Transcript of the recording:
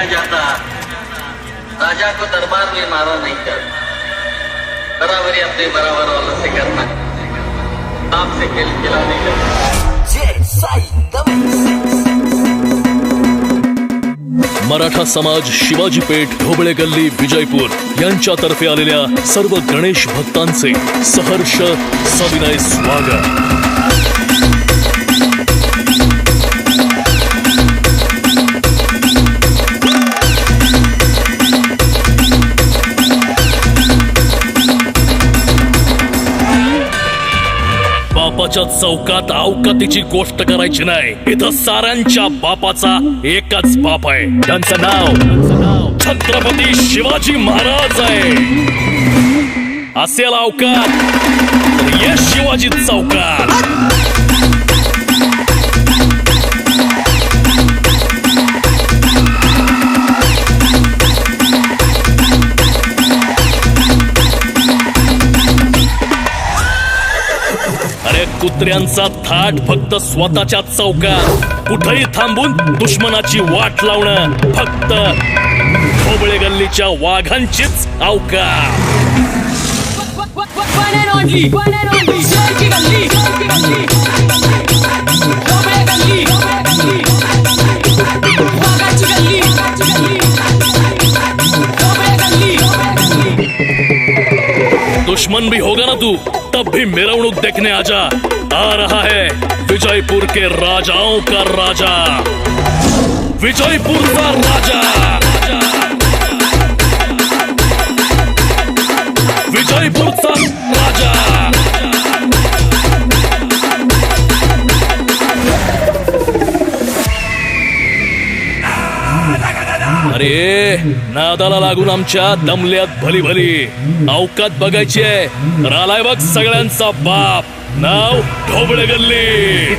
दिया जाता, राजा को दरबार में मारा नहीं कर, बराबरी अपने बराबर वालों से करना, आपसे खेल खिला नहीं करना। मराठा समाज, शिवाजी पेठ, ढोबळे गल्ली, विजयपूर यांच्यातर्फे आलेल्या सर्व गणेश भक्तांचे सहर्ष सविनय स्वागत। बापाच्या चौकात अवकातीची गोष्ट करायची नाही। इथं साऱ्यांच्या बापाचा एकच बाप आहे, त्यांचं नाव छत्रपती शिवाजी महाराज आहे। असेल अवकात तर ये शिवाजी चौकात। अरे कुत्र्यांचा थाट फक्त स्वतःच्या चौकात, कुठेही थांबून दुश्मनाची वाट लावणं फक्त ढोबळे गल्लीच्या वाघांचीच अवकात। दुश्मन भी होगा ना तू, तब भी मिरवणूक देखने आजा। आ रहा है विजयपुर के राजाओं का राजा, विजयपुर का राजा, विजयपुर का राजा। अरे नादाला लागून आमच्या दमल्यात भली भली अवकात बघायची आहे। रालाय बघ सगळ्यांचा बाप, नाव ढोबळे गल्ली।